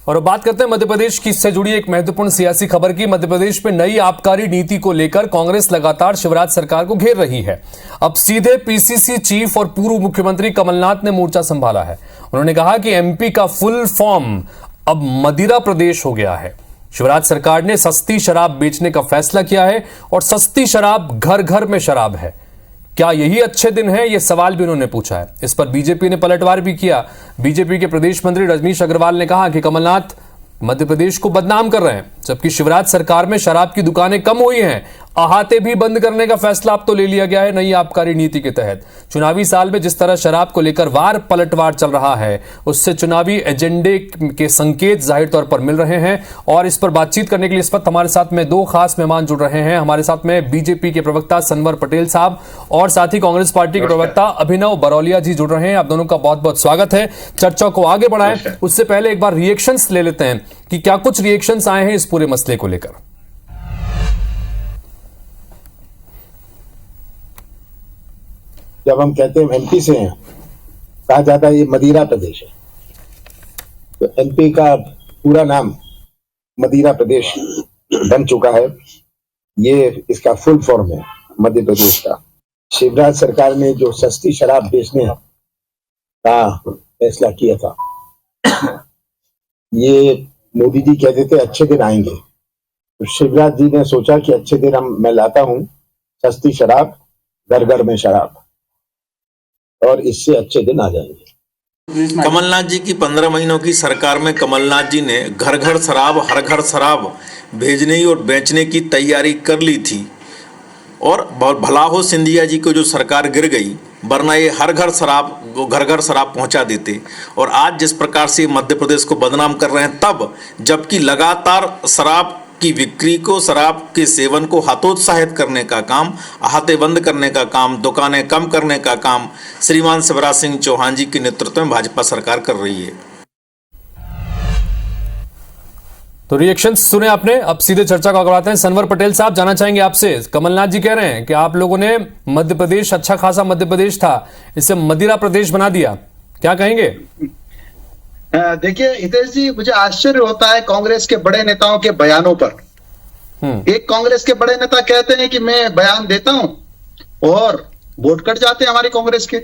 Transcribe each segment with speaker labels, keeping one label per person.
Speaker 1: और अब बात करते हैं मध्य प्रदेश की से जुड़ी एक महत्वपूर्ण सियासी खबर की। मध्य प्रदेश में नई आबकारी नीति को लेकर कांग्रेस लगातार शिवराज सरकार को घेर रही है। अब सीधे पीसीसी चीफ और पूर्व मुख्यमंत्री कमलनाथ ने मोर्चा संभाला है। उन्होंने कहा कि एमपी का फुल फॉर्म अब मदिरा प्रदेश हो गया है। शिवराज सरकार ने सस्ती शराब बेचने का फैसला किया है और सस्ती शराब घर घर में शराब है। क्या यही अच्छे दिन है, यह सवाल भी उन्होंने पूछा है। इस पर बीजेपी ने पलटवार भी किया। बीजेपी के प्रदेश मंत्री रजनीश अग्रवाल ने कहा कि कमलनाथ मध्य प्रदेश को बदनाम कर रहे हैं, जबकि शिवराज सरकार में शराब की दुकानें कम हुई हैं। अहाते भी बंद करने का फैसला अब तो ले लिया गया है नई आबकारी नीति के तहत। चुनावी साल में जिस तरह शराब को लेकर वार पलटवार चल रहा है, उससे चुनावी एजेंडे के संकेत जाहिर तौर पर मिल रहे हैं। और इस पर बातचीत करने के लिए इस वक्त हमारे साथ में दो खास मेहमान जुड़ रहे हैं। हमारे साथ में बीजेपी के प्रवक्ता सनवर पटेल साहब और साथ ही कांग्रेस पार्टी के प्रवक्ता अभिनव बरौलिया जी जुड़ रहे हैं। आप दोनों का बहुत बहुत स्वागत है। चर्चा को आगे बढ़ाएं उससे पहले एक बार रिएक्शंस ले लेते हैं कि क्या कुछ रिएक्शंस आए हैं इस पूरे मसले को लेकर।
Speaker 2: जब हम कहते हैं एमपी से हैं, कहा जाता है ये मदिरा प्रदेश है, तो एमपी का पूरा नाम मदिरा प्रदेश बन चुका है। ये इसका फुल फॉर्म है मध्य प्रदेश का। शिवराज सरकार ने जो सस्ती शराब बेचने का फैसला किया था, ये मोदी जी कहते थे अच्छे दिन आएंगे, तो शिवराज जी ने सोचा कि अच्छे दिन मैं लाता हूं, सस्ती शराब, घर घर में शराब, और इससे अच्छे दिन आ जाएंगे।
Speaker 3: कमलनाथ जी की 15 महीनों की सरकार में कमलनाथ जी ने घर घर शराब, हर घर शराब भेजने और बेचने की तैयारी कर ली थी। और भला हो सिंधिया जी को जो सरकार गिर गई, वरना ये हर घर शराब पहुंचा देते। और आज जिस प्रकार से मध्य प्रदेश को बदनाम कर रहे हैं, तब जबकि लगातार शराब की बिक्री को, शराब के सेवन को हतोत्साहित करने का काम, अहाते बंद करने का काम, दुकानें कम करने का काम श्रीमान शिवराज सिंह चौहान जी के नेतृत्व में भाजपा सरकार कर रही है।
Speaker 1: तो रिएक्शन सुने आपने। अब सीधे चर्चा को आगे बढ़ाते हैं। सनवर पटेल साहब, जाना चाहेंगे आपसे। कमलनाथ जी कह रहे हैं कि आप लोगों ने मध्य प्रदेश, अच्छा खासा मध्य प्रदेश था, इसे मदिरा प्रदेश बना दिया, क्या कहेंगे?
Speaker 4: देखिए हितेश जी, मुझे आश्चर्य होता है कांग्रेस के बड़े नेताओं के बयानों पर। एक कांग्रेस के बड़े नेता कहते हैं कि मैं बयान देता हूं और वोट कट जाते हैं हमारी कांग्रेस के।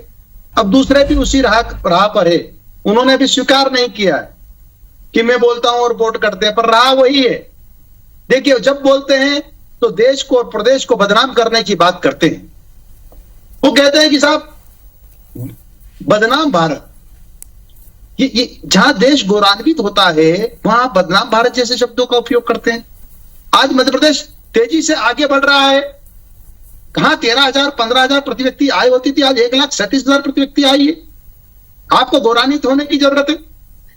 Speaker 4: अब दूसरे भी उसी राह पर है, उन्होंने भी स्वीकार नहीं किया है कि मैं बोलता हूं और वोट करते हैं, पर राह वही है। देखिए, जब बोलते हैं तो देश को और प्रदेश को बदनाम करने की बात करते हैं। वो कहते हैं कि साहब बदनाम भारत, ये जहां देश गौरवान्वित होता है वहां बदनाम भारत जैसे शब्दों का उपयोग करते हैं। आज मध्य प्रदेश तेजी से आगे बढ़ रहा है। कहां 13,000 15,000 प्रति व्यक्ति आय होती थी, आज 1,37,000 प्रति व्यक्ति आई है। आपको गौरवान्वित होने की जरूरत है।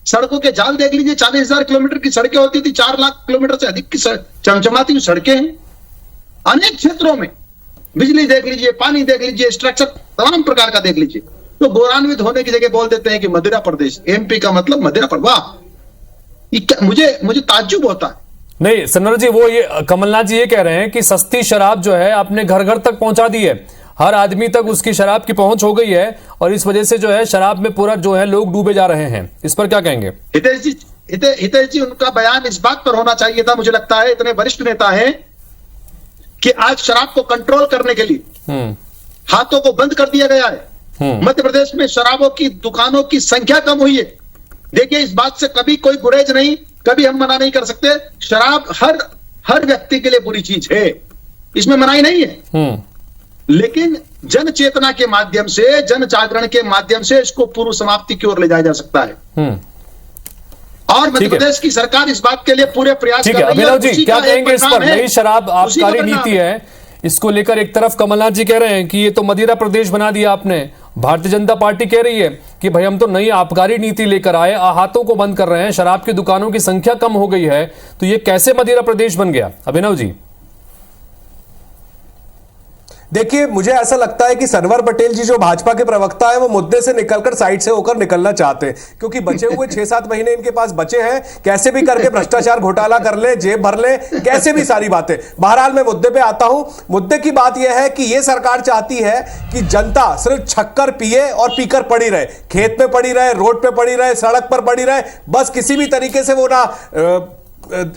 Speaker 4: सड़कों के जाल देख लीजिए, 40,000 किलोमीटर की सड़कें होती थी, 4 लाख किलोमीटर से अधिक की चमचमाती हुई सड़कें हैं। अनेक क्षेत्रों में बिजली देख लीजिए, पानी देख लीजिए, स्ट्रक्चर तमाम प्रकार का देख लीजिए। तो गौरवान्वित होने की जगह बोल देते हैं कि मदिरा प्रदेश, एमपी का मतलब मदिरा प्रदेश। वाह, मुझे ताज्जुब होता है।
Speaker 1: नहीं सनवर जी, वो ये कमलनाथ जी ये कह रहे हैं कि सस्ती शराब जो है आपने घर घर तक पहुंचा दी है, हर आदमी तक उसकी शराब की पहुंच हो गई है और इस वजह से जो है शराब में पूरा जो है लोग डूबे जा रहे हैं। इस पर क्या कहेंगे?
Speaker 4: हितेश जी, उनका बयान इस बात पर होना चाहिए था। मुझे लगता है इतने वरिष्ठ नेता हैं कि आज शराब को कंट्रोल करने के लिए हाथों को बंद कर दिया गया है। मध्य प्रदेश में शराबों की दुकानों की संख्या कम हुई है। देखिए, इस बात से कभी कोई गुरेज नहीं, कभी हम मना नहीं कर सकते। शराब हर व्यक्ति के लिए बुरी चीज है, इसमें मनाही नहीं है। लेकिन जन चेतना के माध्यम से, जन जागरण के माध्यम से इसको पूर्व समाप्ति की ओर ले जाया जा सकता है। और मध्य प्रदेश की सरकार इस बात के लिए पूरे प्रयास कर रही है।
Speaker 1: अभिनव जी, क्या कहेंगे इस पर? नई शराब आबकारी नीति है, इसको लेकर एक तरफ कमलनाथ जी कह रहे हैं कि ये तो मदिरा प्रदेश बना दिया आपने। भारतीय जनता पार्टी कह रही है कि भाई हम तो नई आबकारी नीति लेकर आए, हाथों को बंद कर रहे हैं, शराब की दुकानों की संख्या कम हो गई है, तो ये कैसे मदिरा प्रदेश बन गया? अभिनव जी।
Speaker 5: देखिए, मुझे ऐसा लगता है कि सनवर पटेल जी जो भाजपा के प्रवक्ता है वो मुद्दे से निकलकर साइड से होकर निकलना चाहते हैं, क्योंकि बचे हुए 6-7 महीने इनके पास बचे हैं, कैसे भी करके भ्रष्टाचार घोटाला कर ले, जेब भर ले, कैसे भी सारी बातें। बहरहाल मैं मुद्दे पे आता हूं। मुद्दे की बात यह है कि यह सरकार चाहती है कि जनता सिर्फ छक्कर पिए और पीकर पड़ी रहे, खेत में पड़ी रहे, रोड पे पड़ी रहे, सड़क पर पड़ी रहे, बस किसी भी तरीके से वो ना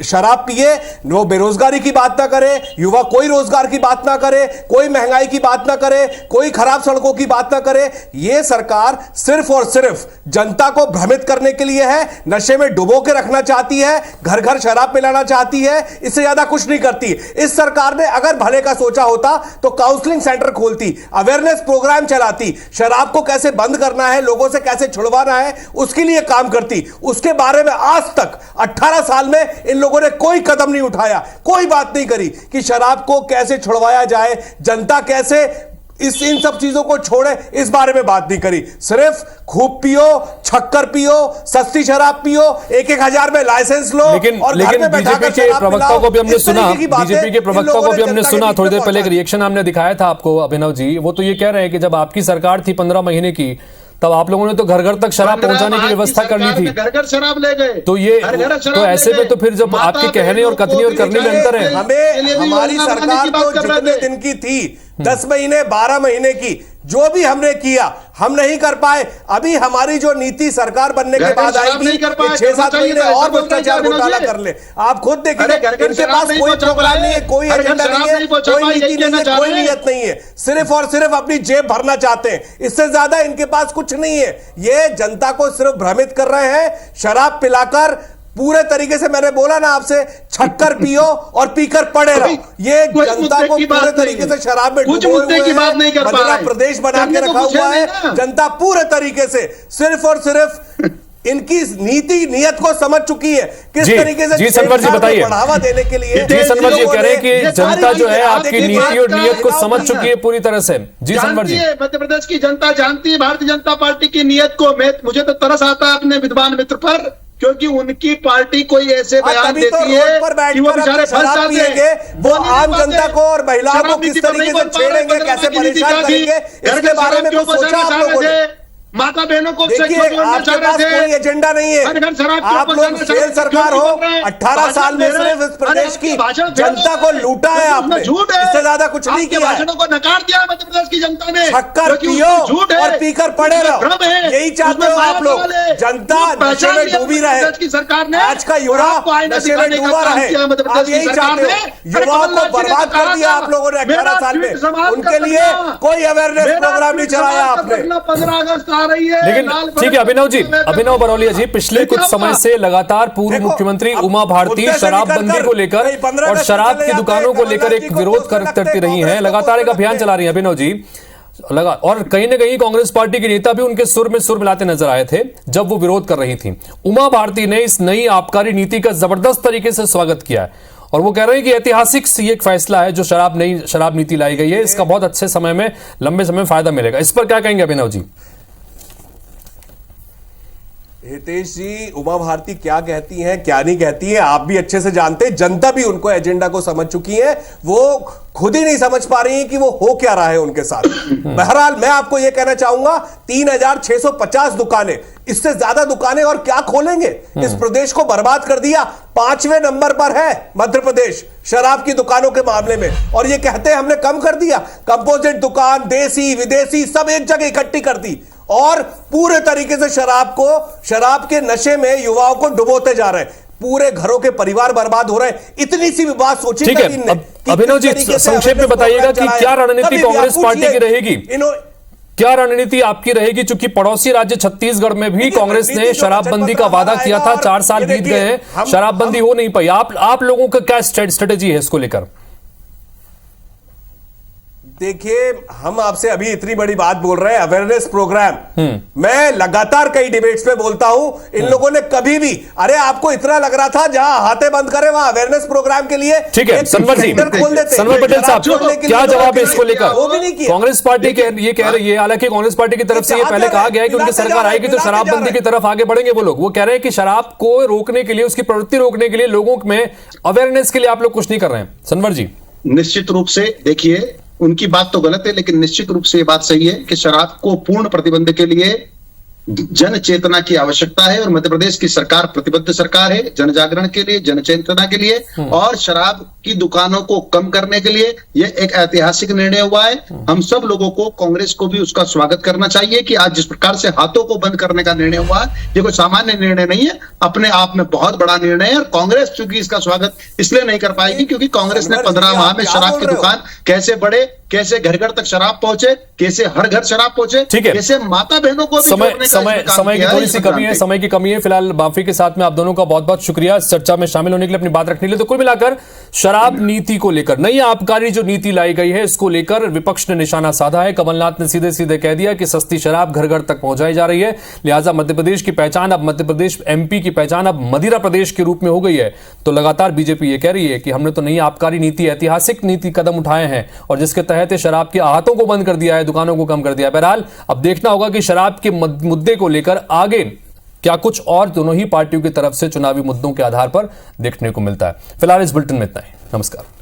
Speaker 5: शराब पिए, वो बेरोजगारी की बात ना करे, युवा कोई रोजगार की बात ना करे, कोई महंगाई की बात ना करे, कोई खराब सड़कों की बात ना करे। यह सरकार सिर्फ और सिर्फ जनता को भ्रमित करने के लिए है, नशे में डुबो के रखना चाहती है, घर घर शराब पिलाना चाहती है, इससे ज्यादा कुछ नहीं करती। इस सरकार ने अगर भले का सोचा होता तो काउंसलिंग सेंटर खोलती, अवेयरनेस प्रोग्राम चलाती, शराब को कैसे बंद करना है, लोगों से कैसे छुड़वाना है, उसके लिए काम करती। उसके बारे में आज तक 18 साल में इन लोगों ने कोई कदम नहीं उठाया, कोई बात नहीं करी कि शराब को कैसे छुड़वाया जाए, जनता कैसे इन सब चीजों को छोड़े, इस बारे में बात नहीं करी। सिर्फ खूब पियो, छक्कर पियो, सस्ती शराब पियो, 1-1 हजार में लाइसेंस लो,
Speaker 1: लेकिन
Speaker 5: और
Speaker 1: बीजेपी के प्रवक्ता को भी हमने सुना, बीजेपी के प्रवक्ता को भी हमने सुना, थोड़ी देर पहले एक रिएक्शन हमने दिखाया था आपको अभिनव जी। वो तो ये कह रहे हैं कि जब आपकी सरकार थी 15 महीने की, तब आप लोगों ने तो घर घर तक शराब पहुंचाने की व्यवस्था कर ली थी,
Speaker 4: घर घर शराब ले गए।
Speaker 1: तो ये तो ऐसे में तो फिर जब आपके कहने और कथनी और करने में अंतर है।
Speaker 5: हमें हमारी सरकार तो जितने दिन की थी, 10 महीने 12 महीने की, जो भी हमने किया हम नहीं कर पाए। अभी हमारी जो नीति सरकार बनने के बाद आएगी, 6-7 महीने और भ्रष्टाचार घोटाला कर ले। आप खुद देखिए, इनके पास कोई प्रोग्राम नहीं है, कोई एजेंडा नहीं है, कोई नीति नहीं है, कोई नियत नहीं है, सिर्फ और सिर्फ अपनी जेब भरना चाहते हैं। इससे ज्यादा इनके पास कुछ नहीं है। ये जनता को सिर्फ भ्रमित कर रहे हैं, शराब पिलाकर पूरे तरीके से। मैंने बोला ना आपसे, छक्कर पियो और पीकर पड़े रहो। ये जनता को पूरे तरीके से शराब में डुबोए हुए हैं, मध्य प्रदेश बना के रखा हुआ है। जनता पूरे तरीके से सिर्फ और सिर्फ इनकी नीति नियत को समझ चुकी है, किस तरीके से
Speaker 1: जी सनवर जी बताइए,
Speaker 5: बढ़ावा देने के लिए।
Speaker 1: जी सनवर जी कह रहे हैं कि जनता जो है आपकी नीति और नियत को समझ चुकी है पूरी तरह से। जी सनवर जी,
Speaker 4: मध्य प्रदेश की जनता जानती है भारतीय जनता पार्टी की नियत को। मुझे तो तरस आता है अपने विद्वान मित्र पर, क्योंकि उनकी पार्टी कोई ऐसे बयान देती है कि वो बेचारे फंस जाते हैं।
Speaker 5: वो आम जनता को और महिलाओं को किस तरीके से छेड़ेंगे, कैसे परेशान करेंगे, इसके बारे में कुछ सोचा आप लोगों ने?
Speaker 4: माता बहनों को
Speaker 5: देखिए, आपके पास कोई एजेंडा नहीं है। आप लोग फेल सरकार हो। 18 साल में सिर्फ इस प्रदेश की जनता को लूटा है आपने, इससे ज्यादा कुछ नहीं किया।
Speaker 4: भाषणों को नकार दिया मध्य प्रदेश की जनता ने।
Speaker 5: छक्कर पियो और पीकर पड़े रहो, यही चाहते हो आप लोग। जनता नशे में डूबी रहे,
Speaker 4: की सरकार ने
Speaker 5: आज का युवा नशे में डूबा रहे, आप यही चाहते हो। युवाओं को बर्बाद कर दिया आप लोगों ने 18 साल में। उनके लिए कोई अवेयरनेस प्रोग्राम नहीं चलाया आपने।
Speaker 4: 15 अगस्त
Speaker 1: लेकिन ठीक है अभिनव जी, अभिनव बरौलिया जी, पिछले कुछ समय से लगातार पूर्व मुख्यमंत्री उमा भारती शराबबंदी को लेकर और शराब की दुकानों को लेकर एक विरोध करती रही हैं, लगातार एक अभियान चला रही हैं अभिनव जी लगा। और कहीं ना कहीं कांग्रेस पार्टी के नेता भी उनके सुर में सुर मिलाते नजर आए थे जब वो विरोध कर रही थी। उमा भारती ने इस नई आबकारी नीति का जबरदस्त तरीके से स्वागत किया है और वो कह रहे हैं कि ऐतिहासिक ये एक फैसला है जो नई शराब नीति लाई गई है, इसका बहुत अच्छे समय में, लंबे समय में फायदा मिलेगा। इस पर क्या कहेंगे अभिनव जी?
Speaker 5: हितेश जी, उमा भारती क्या कहती हैं क्या नहीं कहती हैं आप भी अच्छे से जानते हैं। जनता भी उनको एजेंडा को समझ चुकी है, वो खुद ही नहीं समझ पा रही है कि वो हो क्या रहा है उनके साथ। बहरहाल मैं आपको यह कहना चाहूंगा, 3650 दुकानें, इससे ज्यादा दुकानें और क्या खोलेंगे? इस प्रदेश को बर्बाद कर दिया। 5वें नंबर पर है मध्य प्रदेश शराब की दुकानों के मामले में, और ये कहते हैं हमने कम कर दिया। कंपोजिट दुकान, देसी विदेशी सब एक जगह इकट्ठी कर दी और पूरे तरीके से शराब के नशे में युवाओं को डुबोते जा रहे हैं। पूरे घरों के परिवार बर्बाद हो रहे हैं। इतनी सी भी बात सोची?
Speaker 1: ठीक है, अभिनव जी संक्षेप में बताइएगा कि क्या रणनीति कांग्रेस पार्टी की रहेगी, क्या रणनीति आपकी रहेगी? चूंकि पड़ोसी राज्य छत्तीसगढ़ में भी कांग्रेस ने शराबबंदी का वादा किया था, 4 साल बीत गए हैं, शराबबंदी हो नहीं पाई। आप लोगों का क्या स्ट्रेटेजी है इसको लेकर?
Speaker 5: देखिए, हम आपसे अभी इतनी बड़ी बात बोल रहे हैं, अवेयरनेस प्रोग्राम। मैं लगातार कई डिबेट्स में बोलता हूं, इन लोगों ने कभी भी, अरे आपको इतना लग रहा था जहां हाथे बंद करे वहां अवेयरनेस प्रोग्राम के लिए
Speaker 1: ठीक है सनवर जी, सनवर पटेल साहब क्या जवाब है इसको लेकर?
Speaker 5: वो भी नहीं किया।
Speaker 1: कांग्रेस पार्टी ये कह रही है, हालांकि कांग्रेस पार्टी की तरफ से ये पहले कहा गया है कि उनकी सरकार आएगी तो शराबबंदी की तरफ आगे बढ़ेंगे। वो लोग वो कह रहे हैं कि शराब को रोकने के लिए, उसकी प्रवृत्ति रोकने के लिए लोगों में अवेयरनेस के लिए आप लोग कुछ नहीं कर रहे हैं। सनवर जी,
Speaker 4: निश्चित रूप से देखिए, उनकी बात तो गलत है, लेकिन निश्चित रूप से ये बात सही है कि शराब को पूर्ण प्रतिबंध के लिए जन चेतना की आवश्यकता है और मध्य प्रदेश की सरकार प्रतिबद्ध सरकार है जन जागरण के लिए, जन चेतना के लिए और शराब की दुकानों को कम करने के लिए। यह एक ऐतिहासिक निर्णय हुआ है। हम सब लोगों को, कांग्रेस को भी उसका स्वागत करना चाहिए कि आज जिस प्रकार से हाथों को बंद करने का निर्णय हुआ है, ये कोई सामान्य निर्णय नहीं है, अपने आप में बहुत बड़ा निर्णय है। और कांग्रेस चूंकि इसका स्वागत इसलिए नहीं कर पाएगी क्योंकि कांग्रेस ने 15 माह में शराब की दुकान कैसे बढ़े, कैसे घर घर तक शराब पहुंचे, कैसे हर घर शराब पहुंचे, कैसे माता बहनों को भी
Speaker 1: समय की थोड़ी सी कमी है, समय की कमी है। फिलहाल माफी के साथ में आप दोनों का बहुत बहुत शुक्रिया इस चर्चा में शामिल होने के लिए, अपनी बात रखने के लिए। तो कुल मिलाकर शराब नीति को लेकर, नई आबकारी जो नीति लाई गई है, इसको लेकर विपक्ष ने निशाना साधा है। कमलनाथ ने सीधे सीधे कह दिया कि सस्ती शराब घर घर तक पहुंचाई जा रही है, लिहाजा मध्य प्रदेश की पहचान अब मध्य प्रदेश, एमपी की पहचान अब मदिरा प्रदेश के रूप में हो गई है। तो लगातार बीजेपी ये कह रही है कि हमने तो नई आबकारी नीति, ऐतिहासिक नीति कदम उठाए हैं और जिसके तहत शराब के आहतों को बंद कर दिया है, दुकानों को कम कर दिया है। बहरहाल अब देखना होगा कि शराब के मुद्दे को लेकर आगे क्या कुछ और दोनों ही पार्टियों की तरफ से चुनावी मुद्दों के आधार पर देखने को मिलता है। फिलहाल इस बुलेटिन में इतना ही। नमस्कार।